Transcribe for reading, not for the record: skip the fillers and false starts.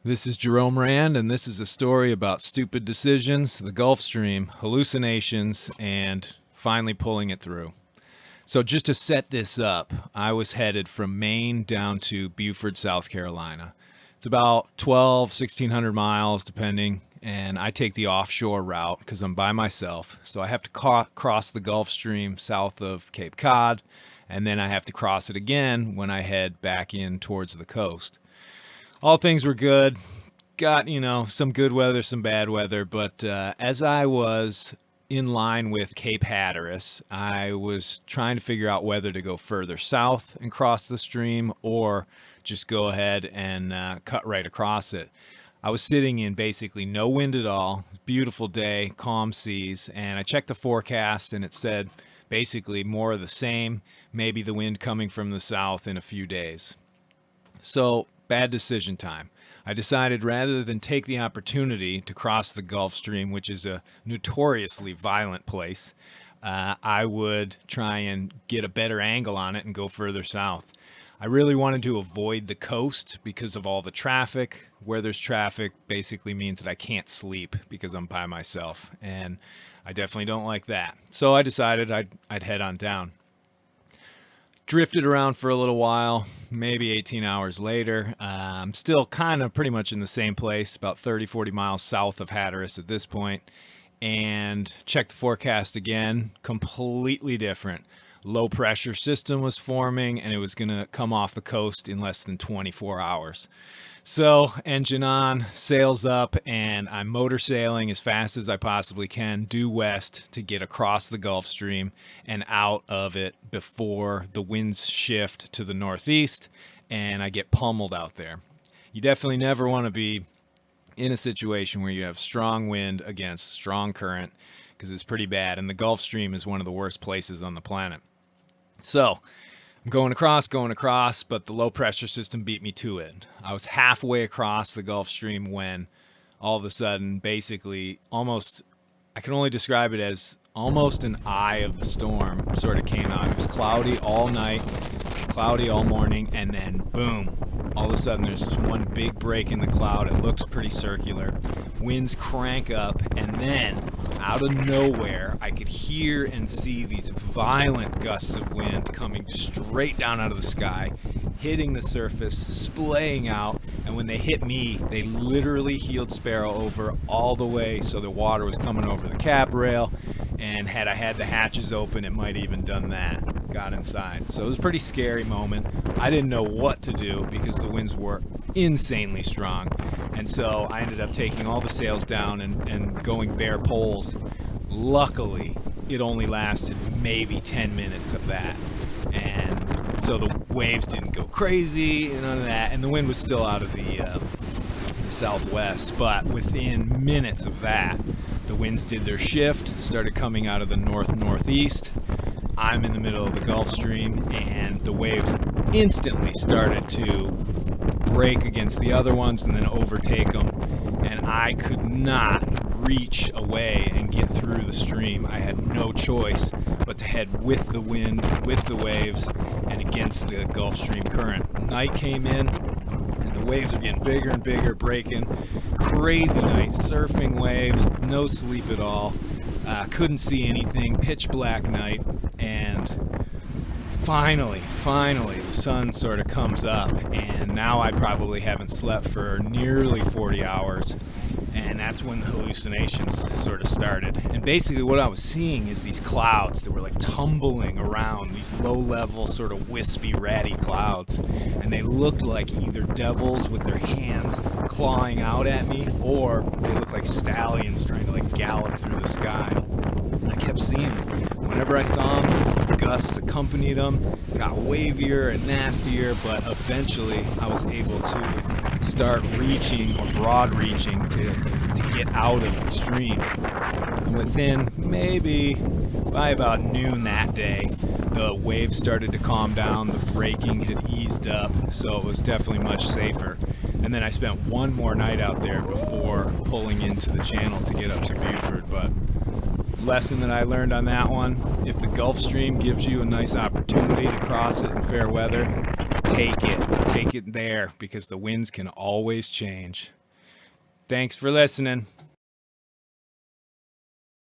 This is Jerome Rand, and this is a story about stupid decisions, the Gulf Stream, hallucinations, and finally pulling it through. So, just to set this up, I was headed from Maine down to Beaufort, South Carolina. It's about 1,600 miles, depending, and I take the offshore route because I'm by myself. So, I have to cross the Gulf Stream south of Cape Cod, and then I have to cross it again when I head back in towards the coast. All things were good. Got, some good weather, some bad weather. But as I was in line with Cape Hatteras, I was trying to figure out whether to go further south and cross the stream or just go ahead and cut right across it. I was sitting in basically no wind at all. Beautiful day, calm seas. And I checked the forecast and it said basically more of the same, maybe the wind coming from the south in a few days. So, bad decision time. I decided rather than take the opportunity to cross the Gulf Stream, which is a notoriously violent place, I would try and get a better angle on it and go further south. I really wanted to avoid the coast because of all the traffic. Where there's traffic basically means that I can't sleep because I'm by myself, and I definitely don't like that. So I decided I'd head on down. Drifted around for a little while, maybe 18 hours later. I'm still kind of pretty much in the same place, about 30, 40 miles south of Hatteras at this point, and checked the forecast again, completely different. Low pressure system was forming and it was going to come off the coast in less than 24 hours. So, engine on, sails up, and I'm motor sailing as fast as I possibly can due west to get across the Gulf Stream and out of it before the winds shift to the northeast and I get pummeled out there. You definitely never want to be in a situation where you have strong wind against strong current because it's pretty bad, and the Gulf Stream is one of the worst places on the planet. So, I'm going across, but the low pressure system beat me to it. I was halfway across the Gulf Stream when all of a sudden, basically, I can only describe it as almost an eye of the storm sort of came out. It was cloudy all night, cloudy all morning, and then boom, all of a sudden there's this one big break in the cloud. It looks pretty circular. Winds crank up, and then out of nowhere, I could hear and see these violent gusts of wind coming straight down out of the sky, hitting the surface, splaying out, and when they hit me, they literally heeled Sparrow over all the way, so the water was coming over the cap rail, and had I had the hatches open, it might even done that. Got inside. So it was a pretty scary moment. I didn't know what to do because the winds were insanely strong, and so I ended up taking all the sails down and going bare poles. Luckily, it only lasted maybe 10 minutes of that, and so the waves didn't go crazy and none of that, and the wind was still out of the southwest, but within minutes of that, the winds did their shift, started coming out of the northeast. I'm in the middle of the Gulf Stream, and the waves instantly started to break against the other ones and then overtake them, and I could not reach away and get through the stream. I had no choice but to head with the wind, with the waves, and against the Gulf Stream current. Night came in, and the waves are getting bigger and bigger, breaking. Crazy night, surfing waves, no sleep at all. Couldn't see anything, pitch black night, and finally, the sun sort of comes up, and now I probably haven't slept for nearly 40 hours, and that's when the hallucinations sort of started. And basically what I was seeing is these clouds that were like tumbling around, these low-level sort of wispy, ratty clouds, and they looked like either devils with their hands clawing out at me, or they looked like stallions trying to like gallop through the sky. And I kept seeing them. Whenever I saw them, gusts accompanied them, got wavier and nastier, but eventually I was able to start reaching, or broad reaching, to get out of the stream. And within maybe by about noon that day, the waves started to calm down, the braking had eased up, so it was definitely much safer. And then I spent one more night out there before pulling into the channel to get up to Beaufort. But lesson that I learned on that one, if the Gulf Stream gives you a nice opportunity to cross it in fair weather, take it there, because the winds can always change. Thanks for listening.